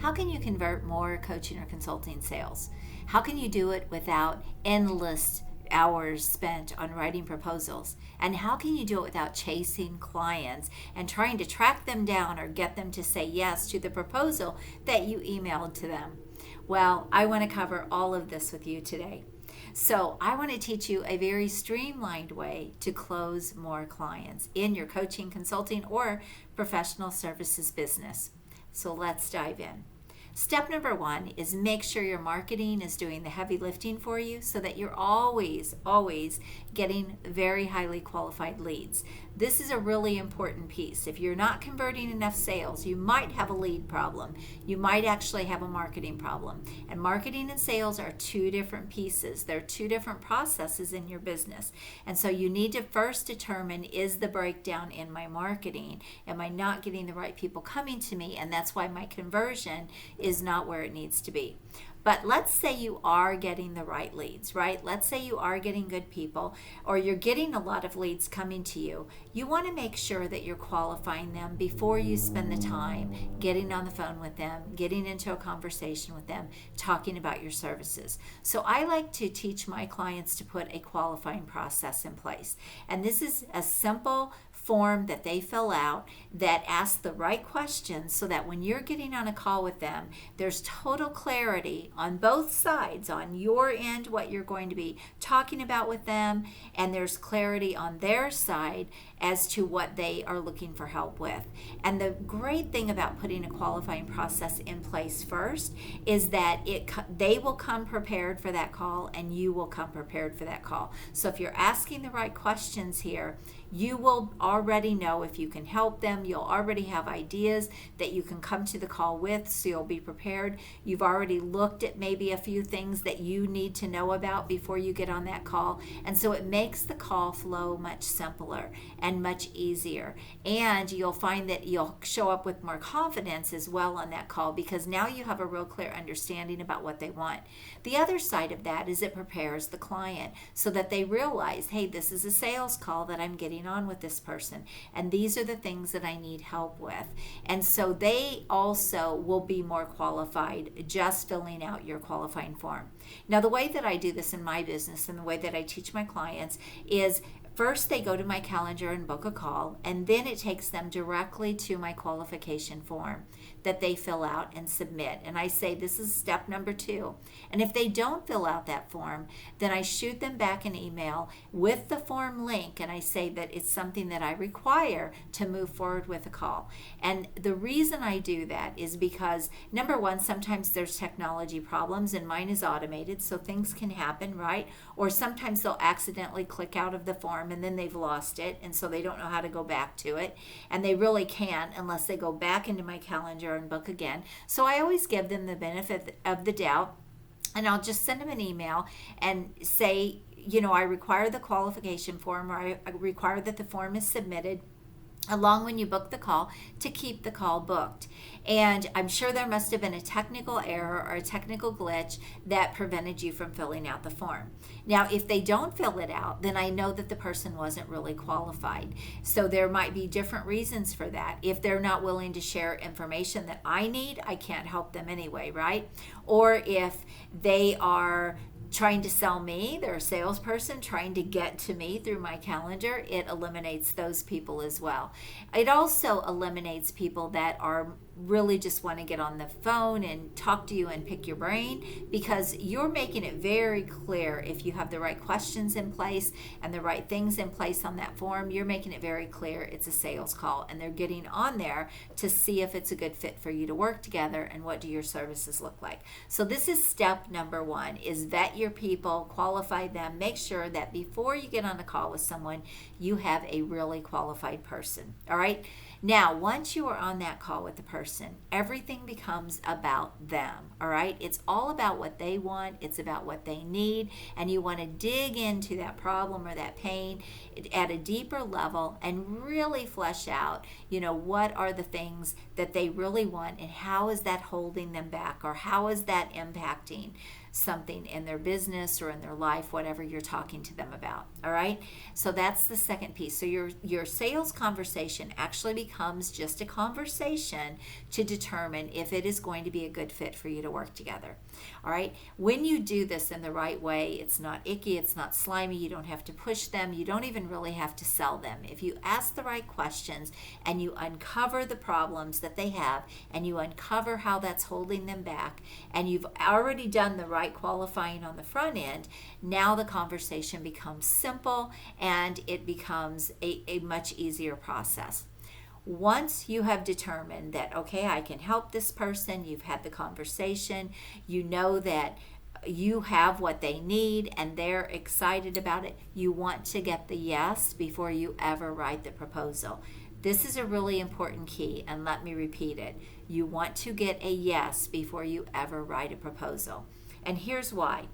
how can you convert more coaching or consulting sales? How can you do it without endless hours spent on writing proposals? And how can you do it without chasing clients and trying to track them down or get them to say yes to the proposal that you emailed to them? Well, I want to cover all of this with you today. So I want to teach you a very streamlined way to close more clients in your coaching, consulting, or professional services business. So let's dive in. Step number one is make sure your marketing is doing the heavy lifting for you so that you're always getting very highly qualified leads. This is a really important piece. If you're not converting enough sales, you might have a lead problem. You might actually have a marketing problem. And marketing and sales are two different pieces. They're two different processes in your business. And so you need to first determine, is the breakdown in my marketing? Am I not getting the right people coming to me? And that's why my conversion is not where it needs to be. But let's say you are getting the right leads, right? Let's say you are getting good people, or you're getting a lot of leads coming to you. You want to make sure that you're qualifying them before you spend the time getting on the phone with them, getting into a conversation with them, talking about your services. So I like to teach my clients to put a qualifying process in place. And this is a simple form that they fill out that asks the right questions so that when you're getting on a call with them, there's total clarity on both sides, on your end, what you're going to be talking about with them, and there's clarity on their side as to what they are looking for help with. And the great thing about putting a qualifying process in place first is that they will come prepared for that call and you will come prepared for that call. So if you're asking the right questions here, you will already know if you can help them. You'll already have ideas that you can come to the call with, so you'll be prepared. You've already looked at maybe a few things that you need to know about before you get on that call. And so it makes the call flow much simpler and much easier. And you'll find that you'll show up with more confidence as well on that call because now you have a real clear understanding about what they want. The other side of that is it prepares the client so that they realize, hey, this is a sales call that I'm getting on with this person, and these are the things that I need help with. And so they also will be more qualified just filling out your qualifying form. Now, the way that I do this in my business and the way that I teach my clients is first they go to my calendar and book a call, and then it takes them directly to my qualification form that they fill out and submit. And I say, this is step number 2. And if they don't fill out that form, then I shoot them back an email with the form link, and I say that it's something that I require to move forward with a call. And the reason I do that is because, number one, sometimes there's technology problems, and mine is automated, so things can happen, right? Or sometimes they'll accidentally click out of the form and then they've lost it, and so they don't know how to go back to it. And they really can't unless they go back into my calendar and book again. So I always give them the benefit of the doubt, and I'll just send them an email and say, I require the qualification form, or I require that the form is submitted along when you book the call to keep the call booked. And I'm sure there must have been a technical error or a technical glitch that prevented you from filling out the form. Now, if they don't fill it out, then I know that the person wasn't really qualified. So there might be different reasons for that. If they're not willing to share information that I need, I can't help them anyway, right? Or if they are trying to sell me, they're a salesperson trying to get to me through my calendar, it eliminates those people as well. It also eliminates people that are really just want to get on the phone and talk to you and pick your brain, because you're making it very clear. If you have the right questions in place and the right things in place on that form, you're making it very clear it's a sales call, and they're getting on there to see if it's a good fit for you to work together and what do your services look like. So this is step number 1, is vet your people, qualify them, make sure that before you get on a call with someone, you have a really qualified person. All right. Now, once you are on that call with the person, everything becomes about them, all right? It's all about what they want. It's about what they need, and you want to dig into that problem or that pain at a deeper level and really flesh out, what are the things that they really want, and how is that holding them back, or how is that impacting something in their business or in their life, whatever you're talking to them about. All right. So that's the second piece. So your sales conversation actually becomes becomes just a conversation to determine if it is going to be a good fit for you to work together. All right. When you do this in the right way, it's not icky, it's not slimy, you don't have to push them, you don't even really have to sell them. If you ask the right questions and you uncover the problems that they have and you uncover how that's holding them back, and you've already done the right qualifying on the front end, now the conversation becomes simple and it becomes a much easier process. Once you have determined that, okay, I can help this person, you've had the conversation, you know that you have what they need and they're excited about it, you want to get the yes before you ever write the proposal. This is a really important key, and let me repeat it. You want to get a yes before you ever write a proposal. And here's why.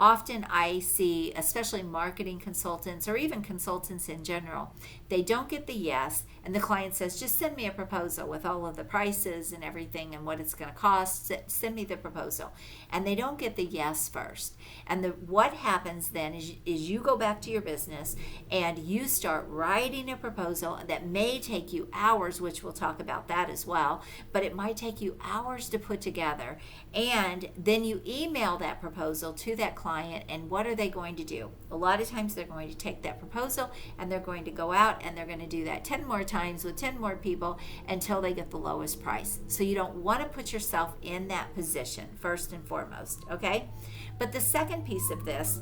Often I see, especially marketing consultants or even consultants in general, they don't get the yes, and the client says, just send me a proposal with all of the prices and everything and what it's going to cost. Send me the proposal. And they don't get the yes first. And what happens then is you go back to your business and you start writing a proposal that may take you hours, which we'll talk about that as well, but it might take you hours to put together. And then you email that proposal to that client, and what are they going to do? A lot of times they're going to take that proposal and they're going to go out and they're going to do that 10 more times with 10 more people until they get the lowest price. So you don't want to put yourself in that position first and foremost, okay? But the second piece of this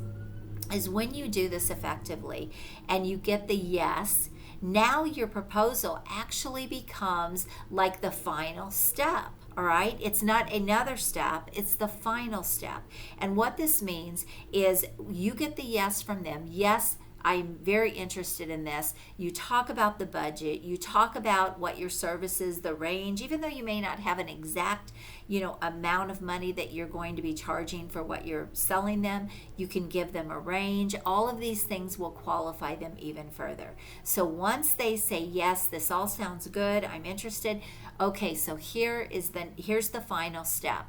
is when you do this effectively and you get the yes, now your proposal actually becomes like the final step. All right, it's not another step, it's the final step. And what this means is you get the yes from them. Yes, I'm very interested in this. You talk about the budget, you talk about what your services, the range, even though you may not have an exact, amount of money that you're going to be charging for what you're selling them, you can give them a range. All of these things will qualify them even further. So once they say, yes, this all sounds good, I'm interested. Okay, so here's the final step.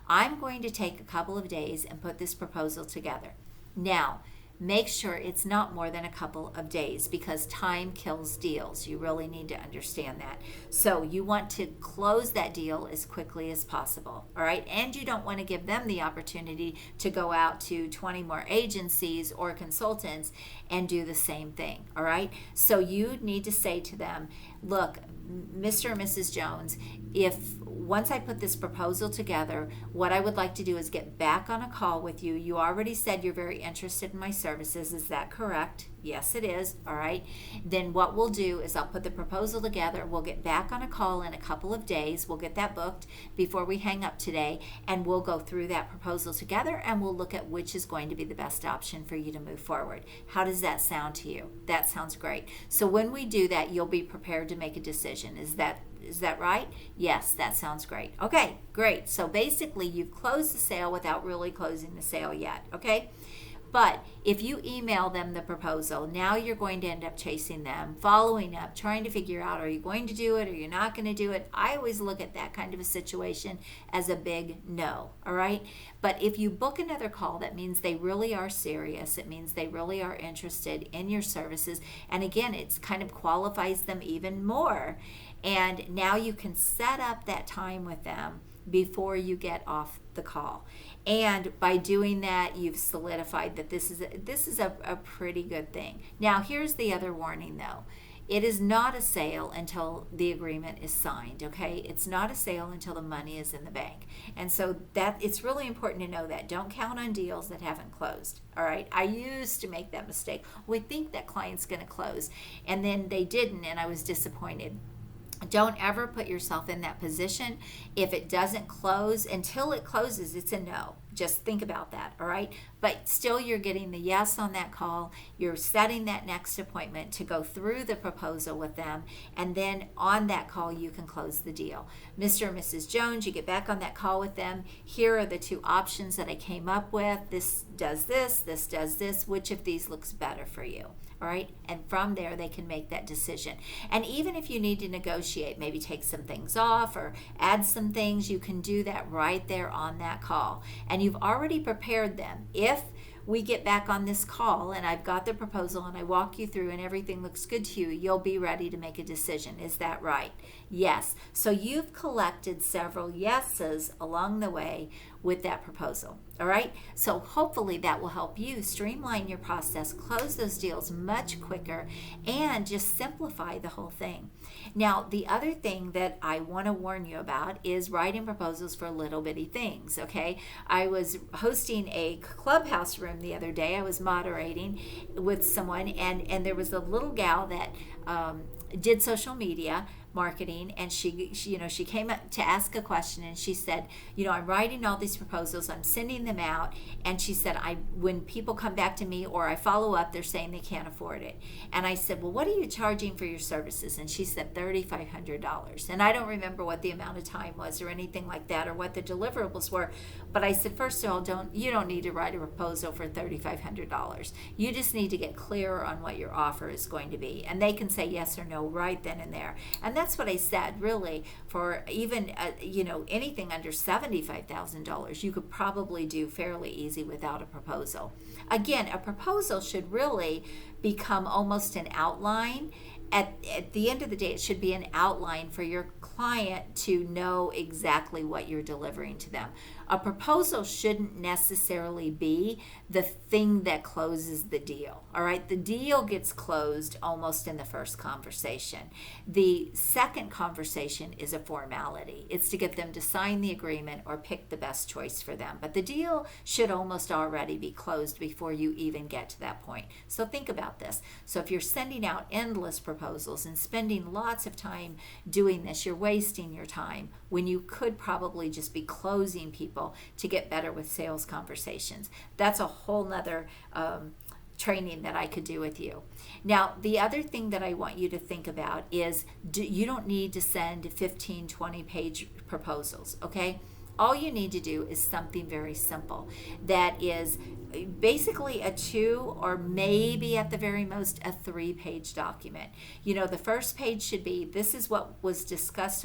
I'm going to take a couple of days and put this proposal together. Now, make sure it's not more than a couple of days because time kills deals. You really need to understand that. So you want to close that deal as quickly as possible, all right? And you don't want to give them the opportunity to go out to 20 more agencies or consultants and do the same thing, all right? So you need to say to them, look, Mr. and Mrs. Jones, if once I put this proposal together, what I would like to do is get back on a call with you. You already said you're very interested in my services. Is that correct? Yes, it is. All right. Then what we'll do is I'll put the proposal together. We'll get back on a call in a couple of days. We'll get that booked before we hang up today, and we'll go through that proposal together, and we'll look at which is going to be the best option for you to move forward. How does that sound to you? That sounds great. So when we do that, you'll be prepared to make a decision. Is that right? Yes, that sounds great. Okay, great. So basically, you've closed the sale without really closing the sale yet, okay? But if you email them the proposal, now you're going to end up chasing them, following up, trying to figure out, are you going to do it or you're not going to do it? I always look at that kind of a situation as a big no, all right? But if you book another call, that means they really are serious. It means they really are interested in your services. And again, it kind of qualifies them even more. And now you can set up that time with them before you get off the call. And by doing that, you've solidified that this is a pretty good thing. Now, here's the other warning though. It is not a sale until the agreement is signed, okay? It's not a sale until the money is in the bank. And so that it's really important to know that. Don't count on deals that haven't closed, all right? I used to make that mistake. We think that client's going to close, and then they didn't, and I was disappointed. Don't ever put yourself in that position. If it doesn't close, until it closes, it's a no. Just think about that, all right? But still, you're getting the yes on that call. You're setting that next appointment to go through the proposal with them, and then on that call, you can close the deal. Mr. and Mrs. Jones, you get back on that call with them. Here are the two options that I came up with. This does this does this. Which of these looks better for you? All right, and from there they can make that decision. And even if you need to negotiate, maybe take some things off or add some things, you can do that right there on that call. And you've already prepared them. If we get back on this call and I've got the proposal and I walk you through and everything looks good to you, you'll be ready to make a decision. Is that right? Yes. So you've collected several yeses along the way with that proposal. All right. So hopefully that will help you streamline your process, close those deals much quicker, and just simplify the whole thing. Now, the other thing that I want to warn you about is writing proposals for little bitty things. Okay. I was hosting a clubhouse room the other day. I was moderating with someone, and there was a little gal that did social media marketing, and she came up to ask a question, and she said, I'm writing all these proposals, I'm sending them out, and she said, when people come back to me or I follow up, they're saying they can't afford it. And I said, well, what are you charging for your services? And she said $3,500. And I don't remember what the amount of time was or anything like that, or what the deliverables were, but I said, first of all, you don't need to write a proposal for $3,500. You just need to get clearer on what your offer is going to be, and they can say yes or no right then and there. And that's what I said, really, for even anything under $75,000, you could probably do fairly easy without a proposal. Again, a proposal should really become almost an outline. At the end of the day, it should be an outline for your client to know exactly what you're delivering to them. A proposal shouldn't necessarily be the thing that closes the deal. All right, the deal gets closed almost in the first conversation. The second conversation is a formality. It's to get them to sign the agreement or pick the best choice for them. But the deal should almost already be closed before you even get to that point. So think about this. So if you're sending out endless proposals and spending lots of time doing this, you're wasting your time when you could probably just be closing people to get better with sales conversations. That's a whole nother training that I could do with you. Now, the other thing that I want you to think about is you don't need to send 15, 20 page proposals, okay? All you need to do is something very simple that is basically a 2 or maybe at the very most a 3-page document. The first page should be, this is what was discussed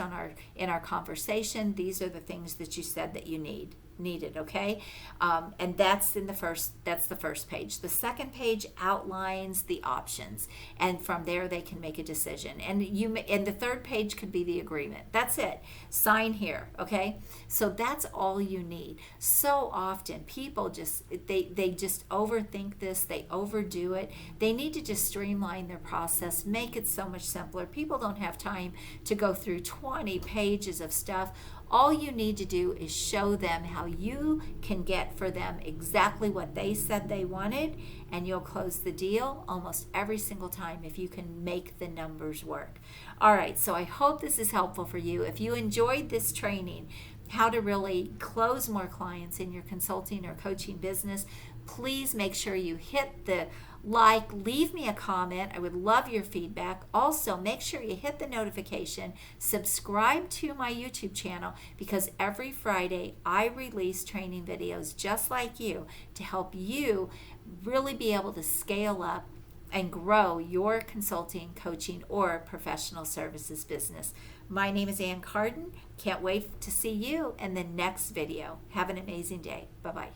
in our conversation. These are the things that you said that you needed, okay? And that's the first page. The second page outlines the options, and from there they can make a decision. And the third page could be the agreement. That's it. Sign here, okay? So that's all you need. So often people just they just overthink this, they overdo it. They need to just streamline their process, make it so much simpler. People don't have time to go through 20 pages of stuff. All you need to do is show them how you can get for them exactly what they said they wanted, and you'll close the deal almost every single time if you can make the numbers work. All right, so I hope this is helpful for you. If you enjoyed this training, how to really close more clients in your consulting or coaching business, please make sure you hit the leave me a comment. I would love your feedback. Also, make sure you hit the notification, subscribe to my YouTube channel, because every Friday I release training videos just like you to help you really be able to scale up and grow your consulting, coaching, or professional services business. My name is Ann Carden. Can't wait to see you in the next video. Have an amazing day. Bye-bye.